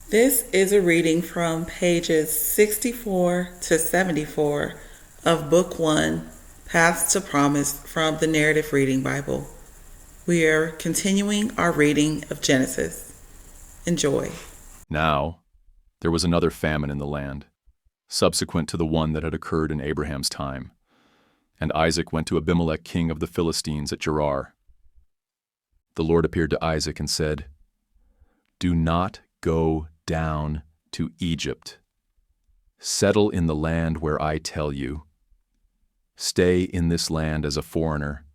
This is a reading from pages 64 to 74 of Book 1, Paths to Promise from the Narrative Reading Bible. We are continuing our reading of Genesis. Enjoy. Now, there was another famine in the land, subsequent to the one that had occurred in Abraham's time. And Isaac went to Abimelech, king of the Philistines, at Gerar. The Lord appeared to Isaac and said, "Do not go down to Egypt. Settle in the land where I tell you. Stay in this land as a foreigner,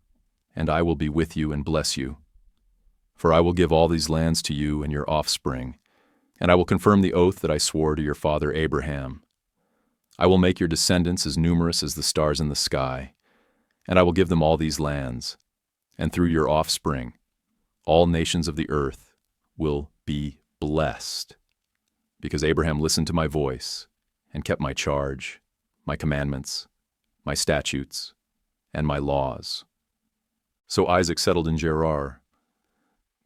and I will be with you and bless you. For I will give all these lands to you and your offspring, and I will confirm the oath that I swore to your father Abraham. I will make your descendants as numerous as the stars in the sky, and I will give them all these lands, and through your offspring, all nations of the earth will be blessed, because Abraham listened to my voice and kept my charge, my commandments, my statutes, and my laws." So Isaac settled in Gerar.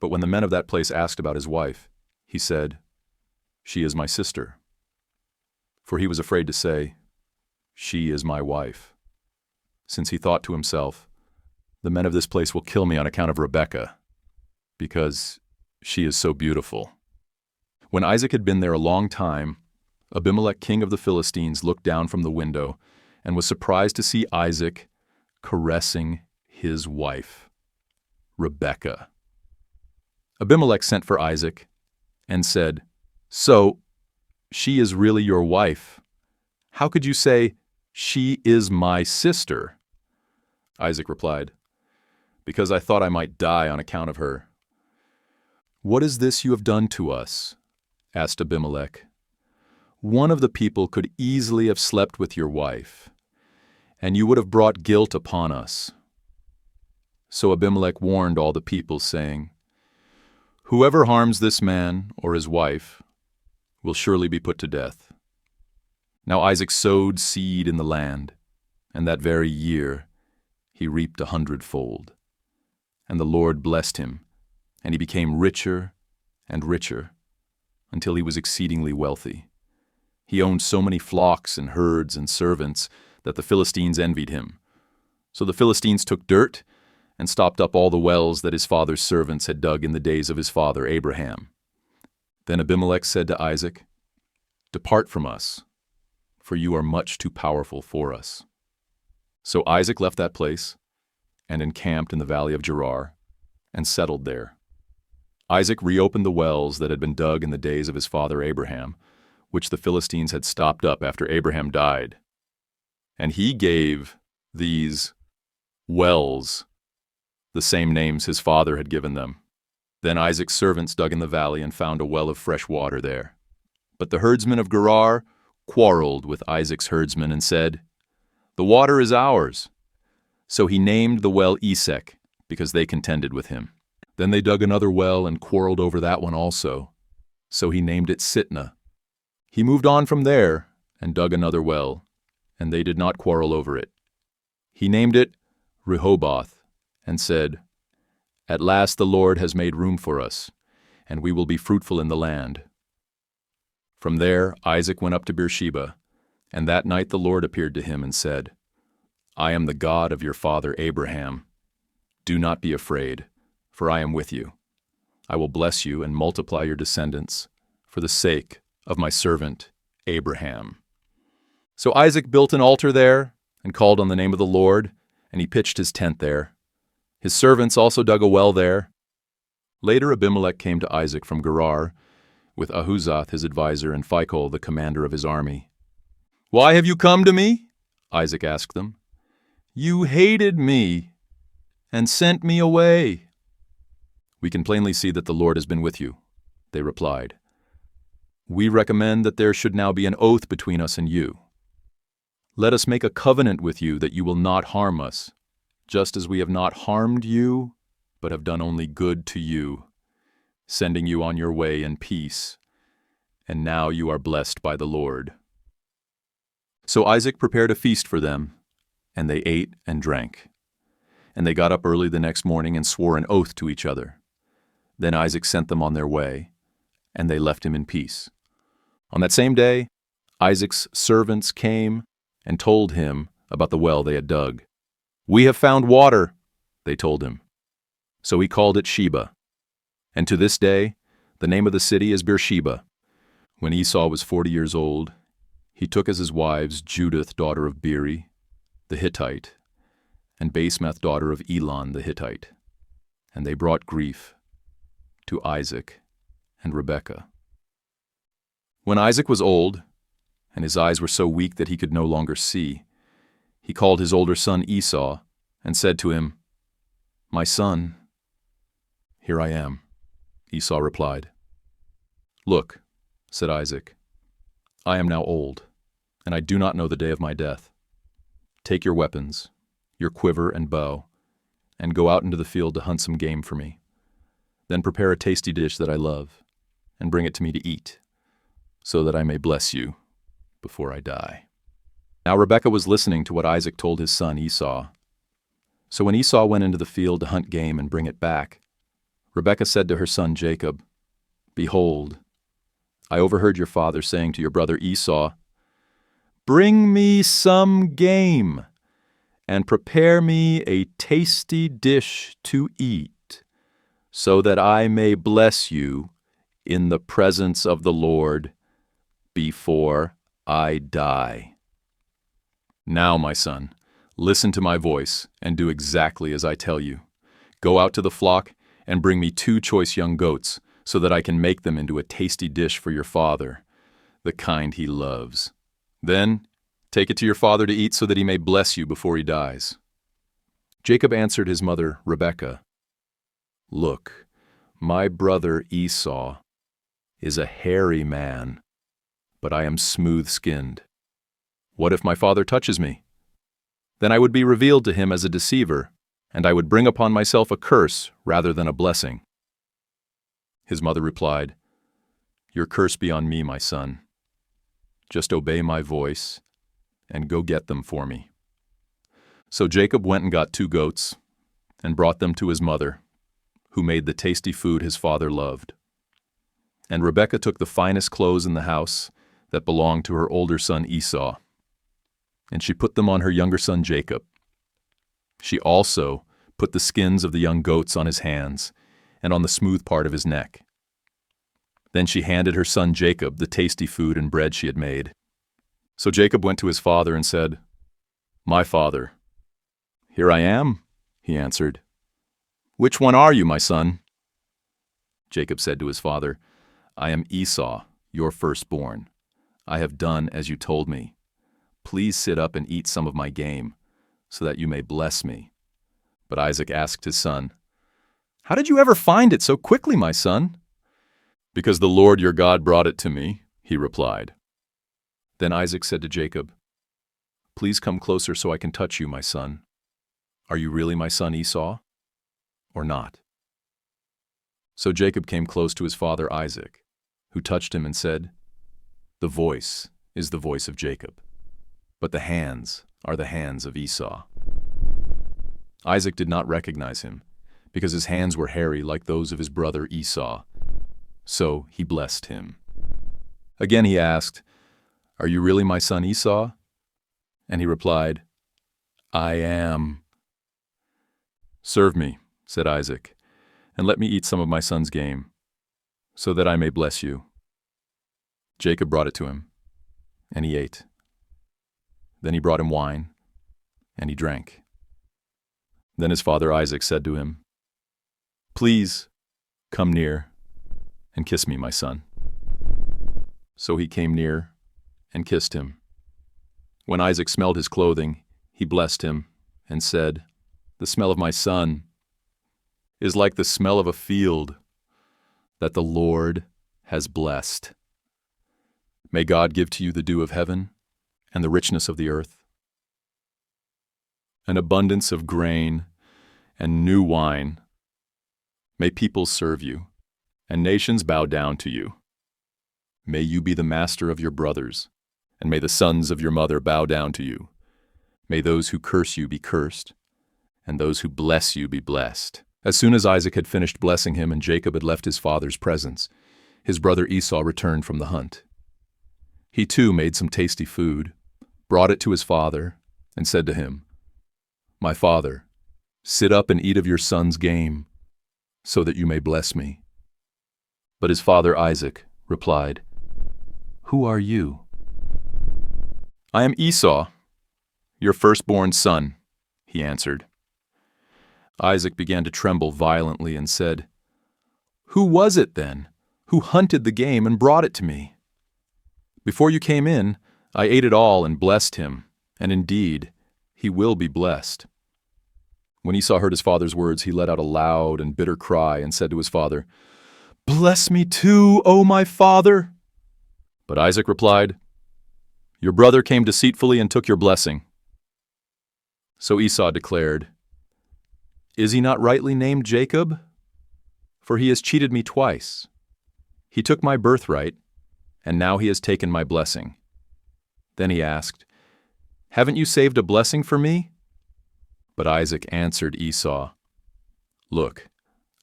But when the men of that place asked about his wife, he said, "She is my sister." For he was afraid to say, "She is my wife," since he thought to himself, "The men of this place will kill me on account of Rebekah, because she is so beautiful." When Isaac had been there a long time, Abimelech, king of the Philistines, looked down from the window and was surprised to see Isaac caressing his wife, Rebekah. Abimelech sent for Isaac and said, "So, she is really your wife. How could you say, 'She is my sister'?" Isaac replied, "Because I thought I might die on account of her." "What is this you have done to us?" asked Abimelech. "One of the people could easily have slept with your wife, and you would have brought guilt upon us." So Abimelech warned all the people, saying, "Whoever harms this man or his wife will surely be put to death." Now Isaac sowed seed in the land, and that very year he reaped 100-fold. And the Lord blessed him, and he became richer and richer, until he was exceedingly wealthy. He owned so many flocks and herds and servants that the Philistines envied him. So the Philistines took dirt and stopped up all the wells that his father's servants had dug in the days of his father Abraham. Then Abimelech said to Isaac, "Depart from us, for you are much too powerful for us." So Isaac left that place and encamped in the valley of Gerar and settled there. Isaac reopened the wells that had been dug in the days of his father Abraham, which the Philistines had stopped up after Abraham died. And he gave these wells the same names his father had given them. Then Isaac's servants dug in the valley and found a well of fresh water there. But the herdsmen of Gerar quarreled with Isaac's herdsmen and said, "The water is ours." So he named the well Esek, because they contended with him. Then they dug another well and quarreled over that one also. So he named it Sitnah. He moved on from there and dug another well, and they did not quarrel over it. He named it Rehoboth and said, "At last the Lord has made room for us, and we will be fruitful in the land." From there Isaac went up to Beersheba, and that night the Lord appeared to him and said, "I am the God of your father Abraham. Do not be afraid, for I am with you. I will bless you and multiply your descendants for the sake of my servant Abraham." So Isaac built an altar there and called on the name of the Lord, and he pitched his tent there. His servants also dug a well there. Later Abimelech came to Isaac from Gerar with Ahuzath his advisor and Phicol the commander of his army. "Why have you come to me?" Isaac asked them. "You hated me and sent me away." "We can plainly see that the Lord has been with you," they replied. "We recommend that there should now be an oath between us and you. Let us make a covenant with you that you will not harm us, just as we have not harmed you, but have done only good to you, sending you on your way in peace. And now you are blessed by the Lord." So Isaac prepared a feast for them, and they ate and drank. And they got up early the next morning and swore an oath to each other. Then Isaac sent them on their way, and they left him in peace. On that same day, Isaac's servants came and told him about the well they had dug. "We have found water," they told him. So he called it Sheba. And to this day, the name of the city is Beersheba. When Esau was 40 years old, he took as his wives Judith, daughter of Beeri, the Hittite, and Basemath, daughter of Elon, the Hittite. And they brought grief to Isaac and Rebekah. When Isaac was old, and his eyes were so weak that he could no longer see, he called his older son Esau and said to him, "My son." "Here I am," Esau replied. "Look," said Isaac, "I am now old, and I do not know the day of my death. Take your weapons, your quiver and bow, and go out into the field to hunt some game for me. Then prepare a tasty dish that I love, and bring it to me to eat, so that I may bless you before I die." Now Rebekah was listening to what Isaac told his son Esau. So when Esau went into the field to hunt game and bring it back, Rebekah said to her son Jacob, "Behold, I overheard your father saying to your brother Esau, 'Bring me some game, and prepare me a tasty dish to eat, so that I may bless you in the presence of the Lord before I die.' Now, my son, listen to my voice and do exactly as I tell you. Go out to the flock and bring me 2 choice young goats, so that I can make them into a tasty dish for your father, the kind he loves. Then take it to your father to eat, so that he may bless you before he dies." Jacob answered his mother Rebekah, "Look, my brother Esau is a hairy man, but I am smooth-skinned. What if my father touches me? Then I would be revealed to him as a deceiver, and I would bring upon myself a curse rather than a blessing." His mother replied, "Your curse be on me, my son. Just obey my voice and go get them for me." So Jacob went and got 2 goats and brought them to his mother, who made the tasty food his father loved. And Rebekah took the finest clothes in the house that belonged to her older son Esau, and she put them on her younger son Jacob. She also put the skins of the young goats on his hands and on the smooth part of his neck. Then she handed her son Jacob the tasty food and bread she had made. So Jacob went to his father and said, "My father." "Here I am," he answered. "Which one are you, my son?" Jacob said to his father, "I am Esau, your firstborn. I have done as you told me. Please sit up and eat some of my game, so that you may bless me." But Isaac asked his son, "How did you ever find it so quickly, my son?" "Because the Lord your God brought it to me," he replied. Then Isaac said to Jacob, "Please come closer so I can touch you, my son. Are you really my son Esau, or not?" So Jacob came close to his father Isaac, who touched him and said, "The voice is the voice of Jacob, but the hands are the hands of Esau." Isaac did not recognize him, because his hands were hairy like those of his brother Esau. So he blessed him. Again he asked, "Are you really my son Esau?" And he replied, "I am." "Serve me," said Isaac, "and let me eat some of my son's game, so that I may bless you." Jacob brought it to him, and he ate. Then he brought him wine, and he drank. Then his father Isaac said to him, "Please come near and kiss me, my son." So he came near and kissed him. When Isaac smelled his clothing, he blessed him and said, "The smell of my son is like the smell of a field that the Lord has blessed. May God give to you the dew of heaven and the richness of the earth, an abundance of grain and new wine. May peoples serve you, and nations bow down to you. May you be the master of your brothers, and may the sons of your mother bow down to you. May those who curse you be cursed, and those who bless you be blessed." As soon as Isaac had finished blessing him and Jacob had left his father's presence, his brother Esau returned from the hunt. He too made some tasty food, brought it to his father, and said to him, "My father, sit up and eat of your son's game, so that you may bless me." But his father Isaac replied, "Who are you?" "I am Esau, your firstborn son," he answered. Isaac began to tremble violently and said, "Who was it then who hunted the game and brought it to me? Before you came in, I ate it all and blessed him, and indeed, he will be blessed." When Esau heard his father's words, he let out a loud and bitter cry and said to his father, "Bless me too, O my father." But Isaac replied, "Your brother came deceitfully and took your blessing." So Esau declared, "Is he not rightly named Jacob? For he has cheated me twice. He took my birthright, and now he has taken my blessing." Then he asked, "Haven't you saved a blessing for me?" But Isaac answered Esau, "Look,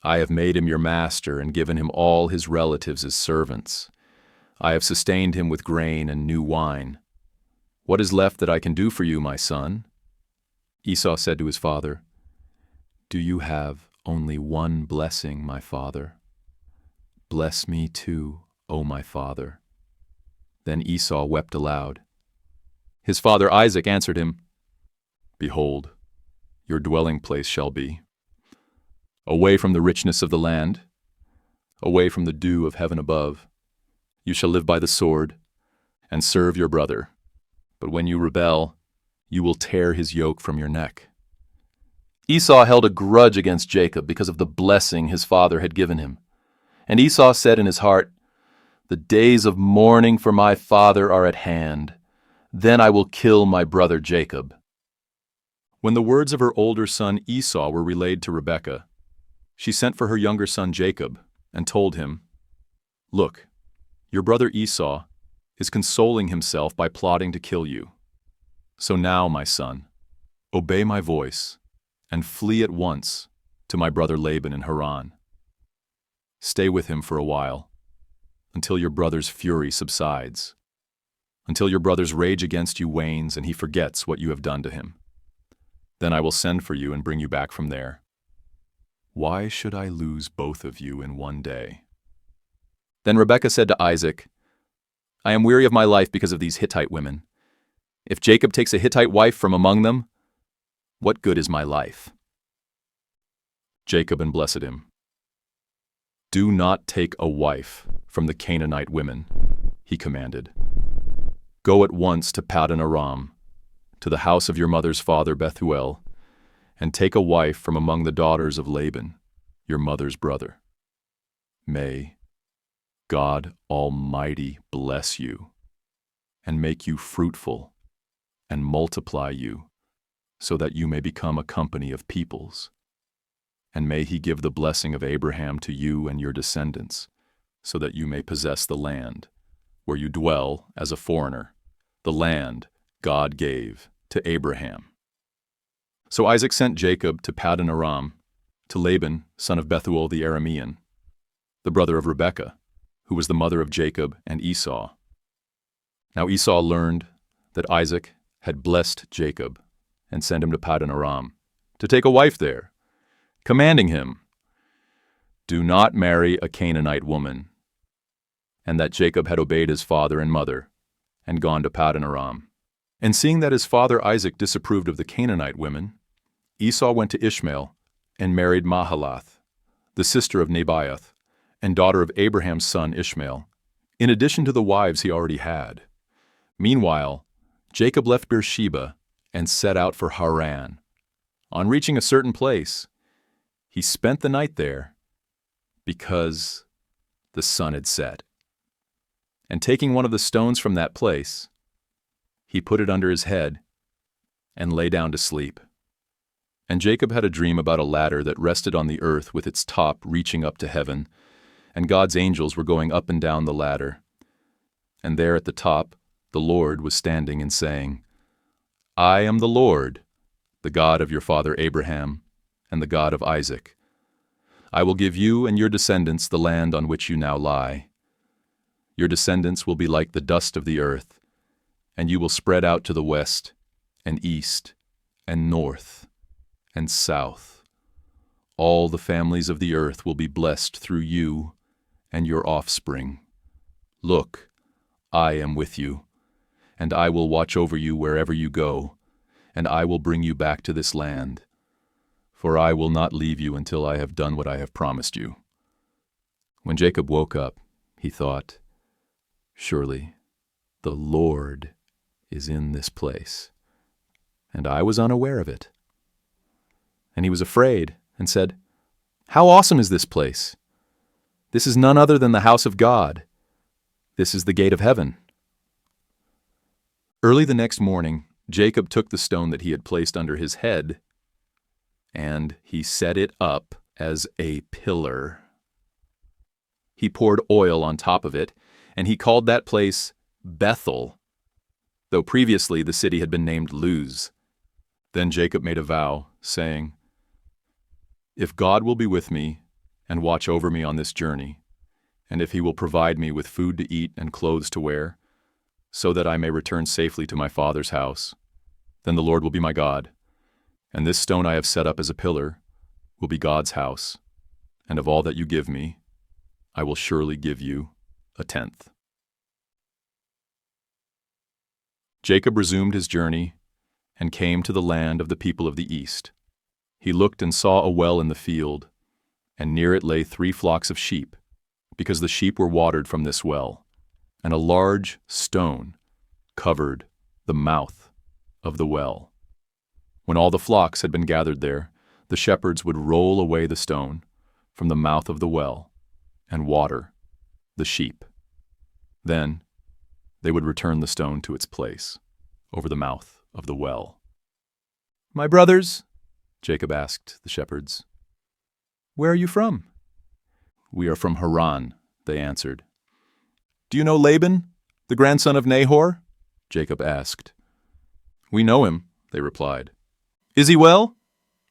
I have made him your master and given him all his relatives as servants. I have sustained him with grain and new wine. What is left that I can do for you, my son?" Esau said to his father, "Do you have only one blessing, my father? Bless me too, O my father." Then Esau wept aloud. His father Isaac answered him, "Behold, your dwelling place shall be away from the richness of the land, away from the dew of heaven above. You shall live by the sword and serve your brother. But when you rebel, you will tear his yoke from your neck." Esau held a grudge against Jacob because of the blessing his father had given him. And Esau said in his heart, "The days of mourning for my father are at hand. Then I will kill my brother Jacob." When the words of her older son Esau were relayed to Rebekah, she sent for her younger son Jacob and told him, "Look, your brother Esau is consoling himself by plotting to kill you. So now, my son, obey my voice and flee at once to my brother Laban in Haran. Stay with him for a while, until your brother's fury subsides, until your brother's rage against you wanes and he forgets what you have done to him. Then I will send for you and bring you back from there. Why should I lose both of you in one day?" Then Rebekah said to Isaac, "I am weary of my life because of these Hittite women. If Jacob takes a Hittite wife from among them, what good is my life?" Jacob blessed him. "Do not take a wife from the Canaanite women," he commanded. "Go at once to Paddan Aram, to the house of your mother's father Bethuel, and take a wife from among the daughters of Laban, your mother's brother. May God Almighty bless you, and make you fruitful, and multiply you, so that you may become a company of peoples. And may he give the blessing of Abraham to you and your descendants, so that you may possess the land, where you dwell as a foreigner, the land God gave to Abraham." So Isaac sent Jacob to Paddan Aram, to Laban, son of Bethuel the Aramean, the brother of Rebekah, who was the mother of Jacob and Esau. Now Esau learned that Isaac had blessed Jacob and sent him to Paddan Aram to take a wife there, commanding him, "Do not marry a Canaanite woman," and that Jacob had obeyed his father and mother and gone to Paddan Aram. And seeing that his father Isaac disapproved of the Canaanite women, Esau went to Ishmael and married Mahalath, the sister of Nebaioth, and daughter of Abraham's son Ishmael, in addition to the wives he already had. Meanwhile, Jacob left Beersheba and set out for Haran. On reaching a certain place, he spent the night there because the sun had set. And taking one of the stones from that place, he put it under his head and lay down to sleep. And Jacob had a dream about a ladder that rested on the earth with its top reaching up to heaven, and God's angels were going up and down the ladder. And there at the top, the Lord was standing and saying, "I am the Lord, the God of your father Abraham and the God of Isaac. I will give you and your descendants the land on which you now lie. Your descendants will be like the dust of the earth, and you will spread out to the west and east and north and south. All the families of the earth will be blessed through you and your offspring. Look, I am with you, and I will watch over you wherever you go, and I will bring you back to this land, for I will not leave you until I have done what I have promised you. When Jacob woke up, he thought, surely the Lord is in this place, and I was unaware of it. And he was afraid and said, how awesome is this place! This is none other than the house of God. This is the gate of heaven. Early the next morning, Jacob took the stone that he had placed under his head, and he set it up as a pillar. He poured oil on top of it, and he called that place Bethel, though previously the city had been named Luz. Then Jacob made a vow, saying, if God will be with me and watch over me on this journey, and if he will provide me with food to eat and clothes to wear, so that I may return safely to my father's house, then the Lord will be my God, and this stone I have set up as a pillar will be God's house, and of all that you give me, I will surely give you a tenth. Jacob resumed his journey and came to the land of the people of the east. He looked and saw a well in the field, and near it lay 3 flocks of sheep, because the sheep were watered from this well, and a large stone covered the mouth of the well. When all the flocks had been gathered there, the shepherds would roll away the stone from the mouth of the well and water the sheep. Then they would return the stone to its place over the mouth of the well. My brothers, Jacob asked the shepherds, where are you from? We are from Haran, they answered. Do you know Laban, the grandson of Nahor? Jacob asked. We know him, they replied. Is he well?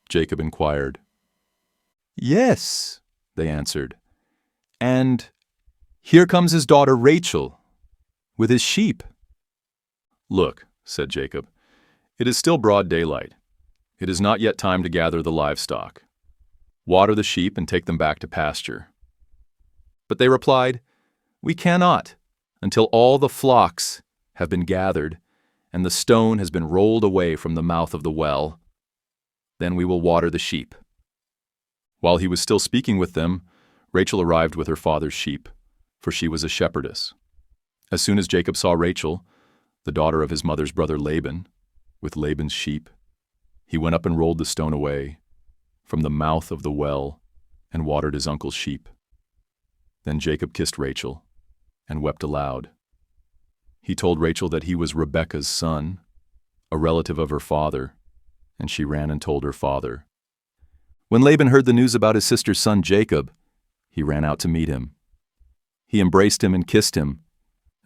Jacob inquired. Yes, they answered. And here comes his daughter Rachel with his sheep. Look, said Jacob, it is still broad daylight. It is not yet time to gather the livestock. Water the sheep and take them back to pasture. But they replied, we cannot until all the flocks have been gathered and the stone has been rolled away from the mouth of the well. Then we will water the sheep. While he was still speaking with them, Rachel arrived with her father's sheep, for she was a shepherdess. As soon as Jacob saw Rachel, the daughter of his mother's brother Laban, with Laban's sheep, he went up and rolled the stone away from the mouth of the well and watered his uncle's sheep. Then Jacob kissed Rachel and wept aloud. He told Rachel that he was Rebekah's son, a relative of her father, and she ran and told her father. When Laban heard the news about his sister's son Jacob, he ran out to meet him. He embraced him and kissed him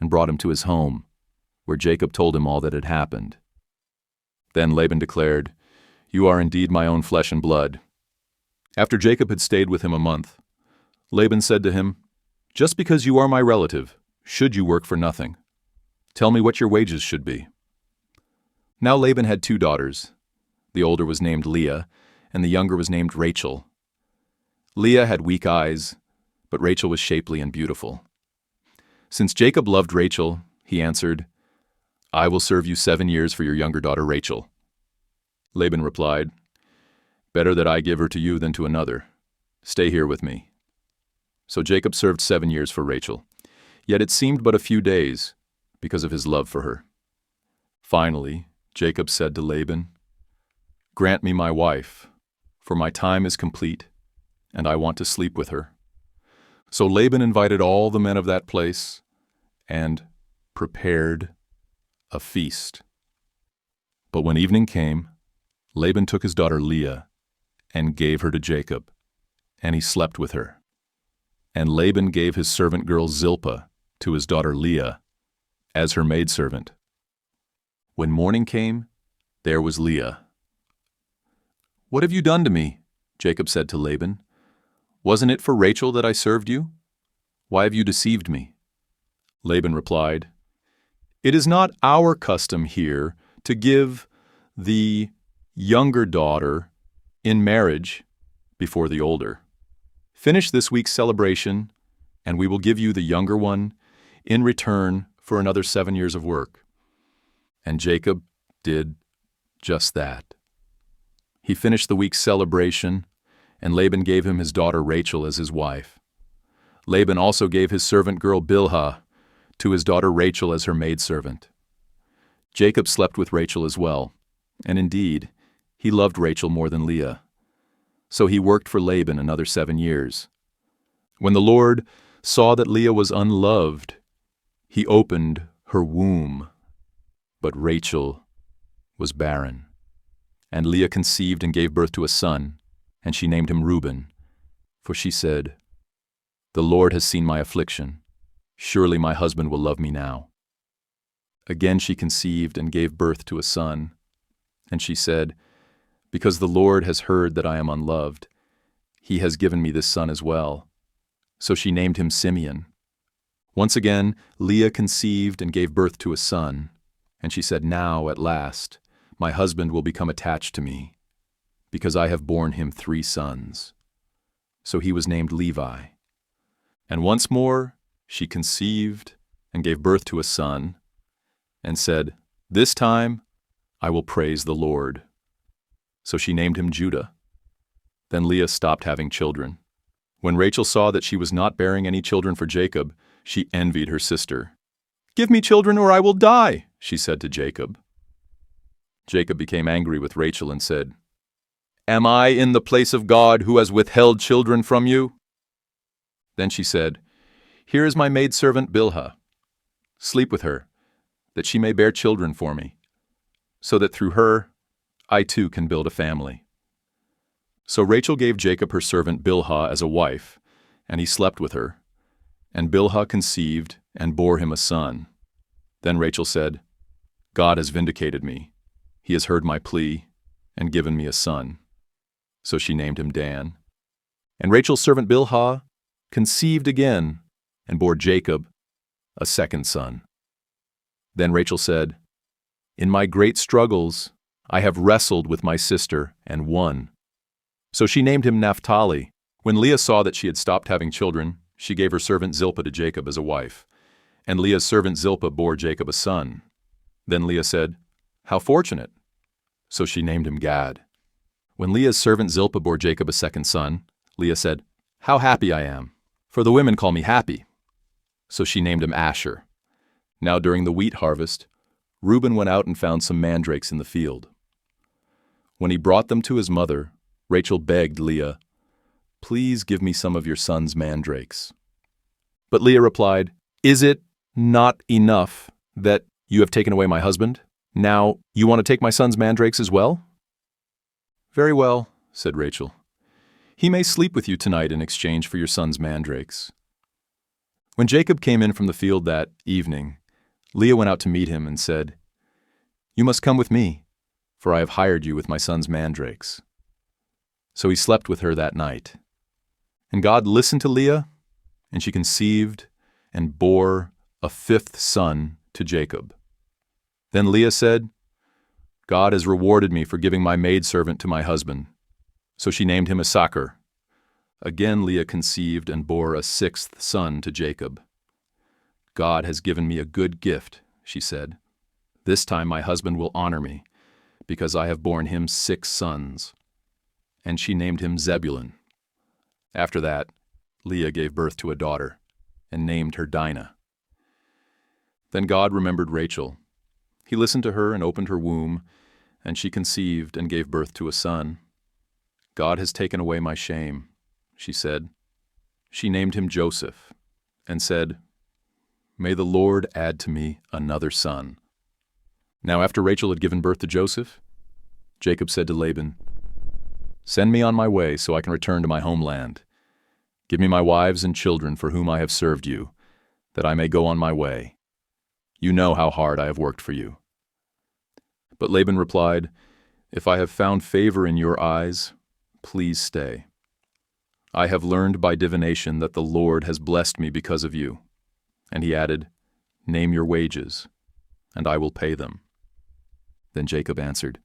and brought him to his home, where Jacob told him all that had happened. Then Laban declared, you are indeed my own flesh and blood. After Jacob had stayed with him a month, Laban said to him, just because you are my relative, should you work for nothing? Tell me what your wages should be. Now Laban had 2 daughters. The older was named Leah, and the younger was named Rachel. Leah had weak eyes, but Rachel was shapely and beautiful. Since Jacob loved Rachel, he answered, I will serve you 7 years for your younger daughter Rachel. Laban replied, better that I give her to you than to another. Stay here with me. So Jacob served 7 years for Rachel, yet it seemed but a few days because of his love for her. Finally, Jacob said to Laban, grant me my wife, for my time is complete, and I want to sleep with her. So Laban invited all the men of that place and prepared a feast. But when evening came, Laban took his daughter Leah and gave her to Jacob, and he slept with her. And Laban gave his servant girl Zilpah to his daughter Leah as her maidservant. When morning came, there was Leah. What have you done to me? Jacob said to Laban. Wasn't it for Rachel that I served you? Why have you deceived me? Laban replied, "It is not our custom here to give the younger daughter in marriage before the older. Finish this week's celebration, and we will give you the younger one in return for another 7 years of work." And Jacob did just that. He finished the week's celebration, and Laban gave him his daughter Rachel as his wife. Laban also gave his servant girl Bilhah to his daughter Rachel as her maidservant. Jacob slept with Rachel as well, and indeed, he loved Rachel more than Leah. So he worked for Laban another 7 years. When the Lord saw that Leah was unloved, he opened her womb, but Rachel was barren. And Leah conceived and gave birth to a son, and she named him Reuben, for she said, "The Lord has seen my affliction. Surely my husband will love me now." Again she conceived and gave birth to a son, and she said, "Because the Lord has heard that I am unloved, he has given me this son as well." So she named him Simeon. Once again Leah conceived and gave birth to a son, and she said, "Now, at last, my husband will become attached to me, because I have borne him 3 sons." So he was named Levi. And once more she conceived and gave birth to a son, and said, "This time I will praise the Lord." So she named him Judah. Then Leah stopped having children. When Rachel saw that she was not bearing any children for Jacob, she envied her sister. "Give me children or I will die," she said to Jacob. Jacob became angry with Rachel and said, "Am I in the place of God who has withheld children from you?" Then she said, "Here is my maidservant Bilhah. Sleep with her, that she may bear children for me, so that through her I too can build a family." So Rachel gave Jacob her servant Bilhah as a wife, and he slept with her. And Bilhah conceived and bore him a son. Then Rachel said, "God has vindicated me. He has heard my plea and given me a son." So she named him Dan. And Rachel's servant Bilhah conceived again and bore Jacob a second son. Then Rachel said, "In my great struggles I have wrestled with my sister and won." So she named him Naphtali. When Leah saw that she had stopped having children, she gave her servant Zilpah to Jacob as a wife. And Leah's servant Zilpah bore Jacob a son. Then Leah said, "How fortunate!" So she named him Gad. When Leah's servant Zilpah bore Jacob a second son, Leah said, "How happy I am, for the women call me happy." So she named him Asher. Now during the wheat harvest, Reuben went out and found some mandrakes in the field. When he brought them to his mother, Rachel begged Leah, "Please give me some of your son's mandrakes." But Leah replied, "Is it not enough that you have taken away my husband? Now you want to take my son's mandrakes as well?" "Very well," said Rachel. "He may sleep with you tonight in exchange for your son's mandrakes." When Jacob came in from the field that evening, Leah went out to meet him and said, "You must come with me, for I have hired you with my son's mandrakes." So he slept with her that night. And God listened to Leah, and she conceived and bore a 5th son to Jacob. Then Leah said, "God has rewarded me for giving my maidservant to my husband." So she named him Issachar. Again Leah conceived and bore a 6th son to Jacob. "God has given me a good gift," she said. "This time my husband will honor me, because I have borne him 6 sons." And she named him Zebulun. After that, Leah gave birth to a daughter, and named her Dinah. Then God remembered Rachel. He listened to her and opened her womb, and she conceived and gave birth to a son. "God has taken away my shame," she said. She named him Joseph, and said, "May the Lord add to me another son." Now after Rachel had given birth to Joseph, Jacob said to Laban, "Send me on my way so I can return to my homeland. Give me my wives and children for whom I have served you, that I may go on my way. You know how hard I have worked for you." But Laban replied, "If I have found favor in your eyes, please stay. I have learned by divination that the Lord has blessed me because of you." And he added, Name your wages, and I will pay them." Then Jacob answered,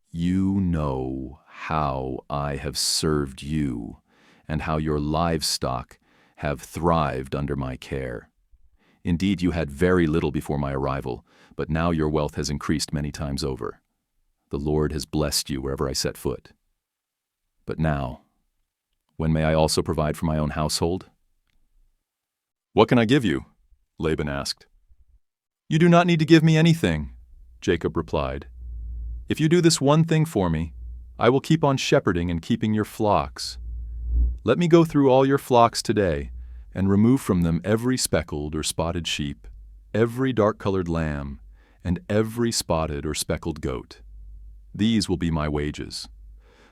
"You know how I have served you, and how your livestock have thrived under my care. Indeed, you had very little before my arrival, but now your wealth has increased many times over. The Lord has blessed you wherever I set foot. But now, when may I also provide for my own household?" "What can I give you?" Laban asked. "You do not need to give me anything," Jacob replied. "If you do this one thing for me, I will keep on shepherding and keeping your flocks. Let me go through all your flocks today and remove from them every speckled or spotted sheep, every dark-colored lamb, and every spotted or speckled goat. These will be my wages.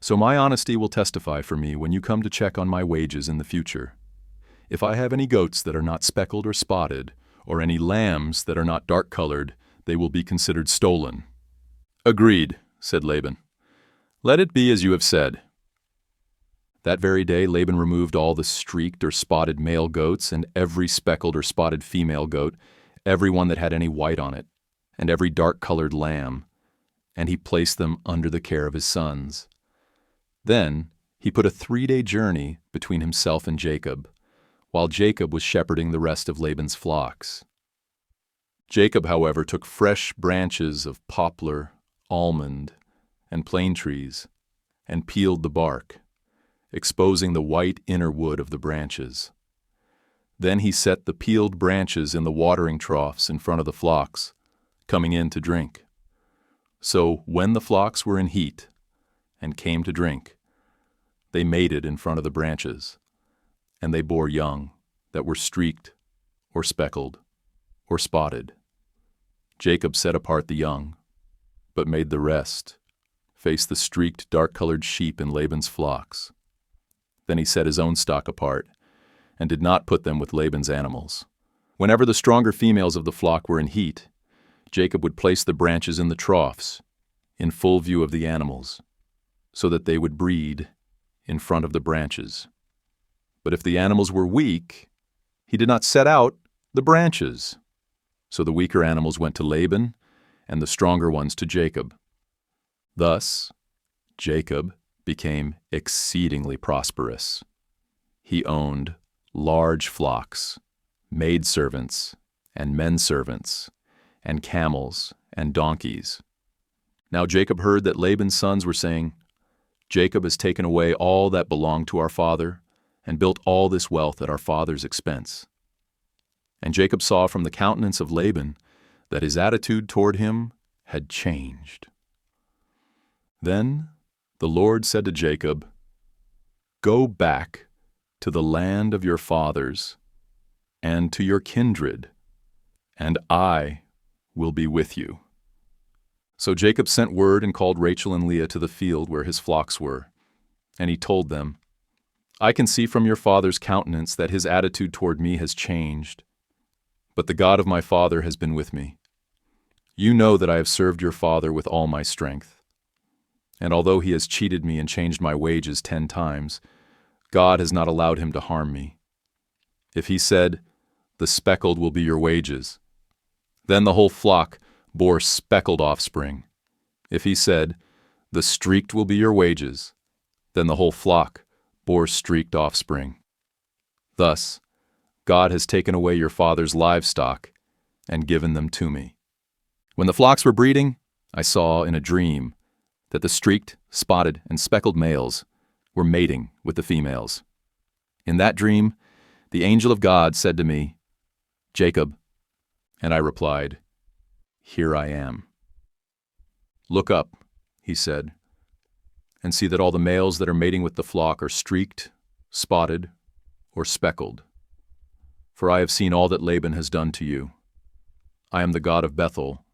So my honesty will testify for me when you come to check on my wages in the future. If I have any goats that are not speckled or spotted, or any lambs that are not dark-colored, they will be considered stolen." "Agreed," said Laban. "Let it be as you have said." That very day Laban removed all the streaked or spotted male goats and every speckled or spotted female goat, every one that had any white on it, and every dark-colored lamb, and he placed them under the care of his sons. Then he put a 3-day journey between himself and Jacob, while Jacob was shepherding the rest of Laban's flocks. Jacob, however, took fresh branches of poplar, almond, and plane trees, and peeled the bark, exposing the white inner wood of the branches. Then he set the peeled branches in the watering troughs in front of the flocks, coming in to drink. So when the flocks were in heat and came to drink, they mated in front of the branches, and they bore young that were streaked or speckled or spotted. Jacob set apart the young, but made the rest face the streaked dark-colored sheep in Laban's flocks. Then he set his own stock apart, and did not put them with Laban's animals. Whenever the stronger females of the flock were in heat, Jacob would place the branches in the troughs, in full view of the animals, so that they would breed in front of the branches. But if the animals were weak, he did not set out the branches. So the weaker animals went to Laban, and the stronger ones to Jacob. Thus, Jacob became exceedingly prosperous. He owned large flocks, maidservants, and menservants, and camels and donkeys. Now Jacob heard that Laban's sons were saying, "Jacob has taken away all that belonged to our father, and built all this wealth at our father's expense." And Jacob saw from the countenance of Laban that his attitude toward him had changed. Then the Lord said to Jacob, "Go back to the land of your fathers and to your kindred, and I will be with you." So Jacob sent word and called Rachel and Leah to the field where his flocks were, and he told them, "I can see from your father's countenance that his attitude toward me has changed, but the God of my father has been with me. You know that I have served your father with all my strength. And although he has cheated me and changed my wages 10 times, God has not allowed him to harm me. If he said, 'The speckled will be your wages,' then the whole flock bore speckled offspring. If he said, 'The streaked will be your wages,' then the whole flock bore streaked offspring. Thus, God has taken away your father's livestock and given them to me. When the flocks were breeding, I saw in a dream that the streaked, spotted, and speckled males were mating with the females. In that dream, the angel of God said to me, 'Jacob,' and I replied, 'Here I am.' 'Look up,' he said, 'and see that all the males that are mating with the flock are streaked, spotted, or speckled. For I have seen all that Laban has done to you. I am the God of Bethel,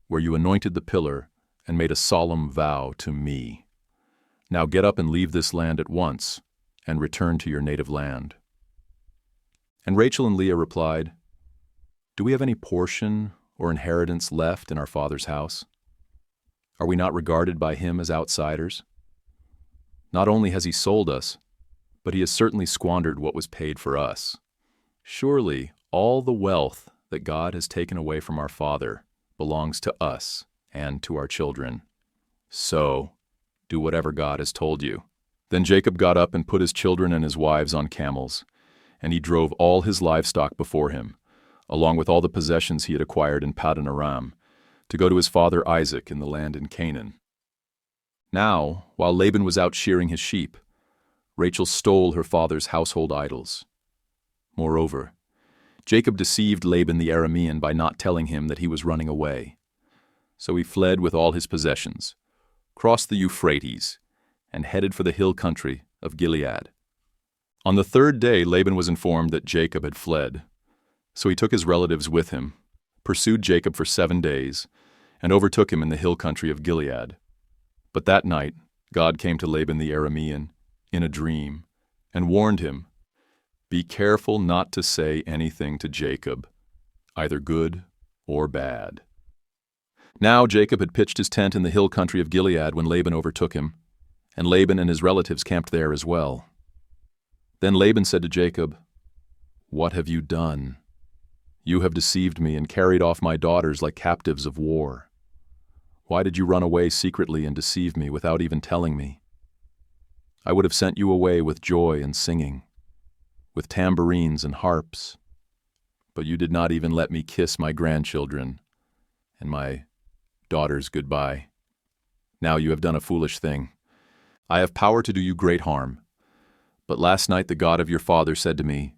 where you anointed the pillar and made a solemn vow to me. Now get up and leave this land at once, and return to your native land.' And Rachel and Leah replied, 'Do we have any portion or inheritance left in our father's house? Are we not regarded by him as outsiders? Not only has he sold us, but he has certainly squandered what was paid for us. Surely all the wealth that God has taken away from our father belongs to us and to our children. So, do whatever God has told you." Then Jacob got up and put his children and his wives on camels, and he drove all his livestock before him, along with all the possessions he had acquired in Paddan Aram, to go to his father Isaac in the land in Canaan. Now, while Laban was out shearing his sheep, Rachel stole her father's household idols. Moreover, Jacob deceived Laban the Aramean by not telling him that he was running away. So he fled with all his possessions, crossed the Euphrates, and headed for the hill country of Gilead. On the third day, Laban was informed that Jacob had fled. So he took his relatives with him, pursued Jacob for 7 days, and overtook him in the hill country of Gilead. But that night, God came to Laban the Aramean in a dream and warned him, "Be careful not to say anything to Jacob, either good or bad." Now Jacob had pitched his tent in the hill country of Gilead when Laban overtook him, and Laban and his relatives camped there as well. Then Laban said to Jacob, "What have you done? You have deceived me and carried off my daughters like captives of war. Why did you run away secretly and deceive me without even telling me? I would have sent you away with joy and singing, with tambourines and harps, but you did not even let me kiss my grandchildren and my daughters goodbye. Now you have done a foolish thing. I have power to do you great harm. But last night the God of your father said to me,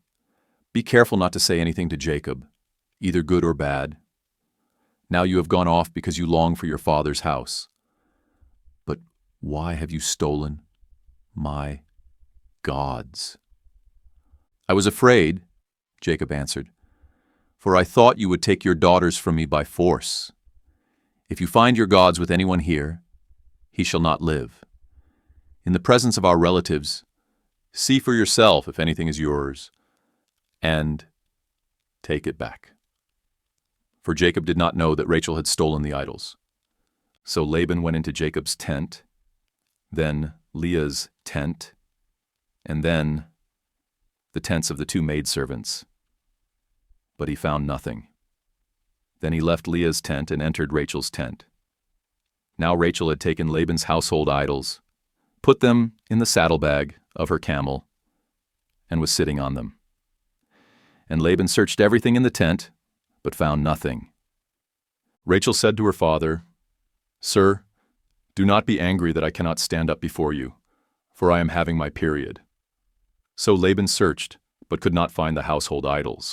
'Be careful not to say anything to Jacob, either good or bad.' Now you have gone off because you long for your father's house. But why have you stolen my gods?" "I was afraid," Jacob answered, "for I thought you would take your daughters from me by force. If you find your gods with anyone here, he shall not live. In the presence of our relatives, see for yourself if anything is yours, and take it back." For Jacob did not know that Rachel had stolen the idols. So Laban went into Jacob's tent, then Leah's tent, and then the tents of the 2 maidservants. But he found nothing. Then he left Leah's tent and entered Rachel's tent. Now Rachel had taken Laban's household idols, put them in the saddlebag of her camel, and was sitting on them. And Laban searched everything in the tent, but found nothing. Rachel said to her father, "Sir, do not be angry that I cannot stand up before you, for I am having my period." So Laban searched, but could not find the household idols.